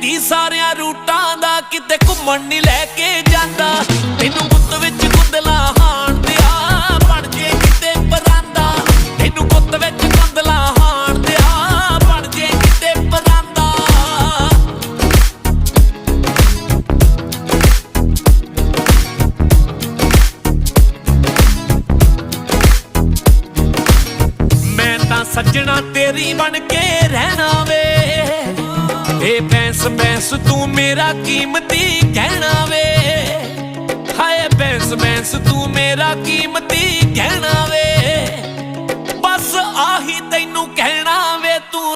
ਗੱਡੀ ਸਾਰਿਆਂ ਰੂਟਾਂ ਦਾ, ਕਿਤੇ ਘੁੰਮਣ ਨਹੀਂ ਲੈ ਕੇ ਜਾਂਦਾ। ਤੈਨੂੰ ਗੁੱਤ ਵਿੱਚ ਗੁੰਦਲਾ ਹਾਣ ਦਿਆ, ਬਣ ਜੇ ਕਿਤੇ ਪਰਾਂਦਾ। ਤੈਨੂੰ ਗੁੱਤ ਵਿੱਚ ਗੁੰਦਲਾ ਹਾਣ ਦਿਆ, ਬਣ ਜੇ ਕਿਤੇ ਪਰਾਂਦਾ। ਮੈਂ ਤਾਂ ਸੱਜਣਾ ਤੇਰੀ ਬਣ ਕੇ ਰਹਿਣਾ ਵੇ। ਏ ਬੈਂਸ ਬੈਂਸ ਤੂੰ ਮੇਰਾ ਕੀਮਤੀ ਗਹਿਣਾ ਵੇ। ਹਾਏ ਬੈਂਸ ਬੈਂਸ ਤੂੰ ਮੇਰਾ ਕੀਮਤੀ ਗਹਿਣਾ ਵੇ। ਬਸ ਆਹੀ ਤੈਨੂੰ ਕਹਿ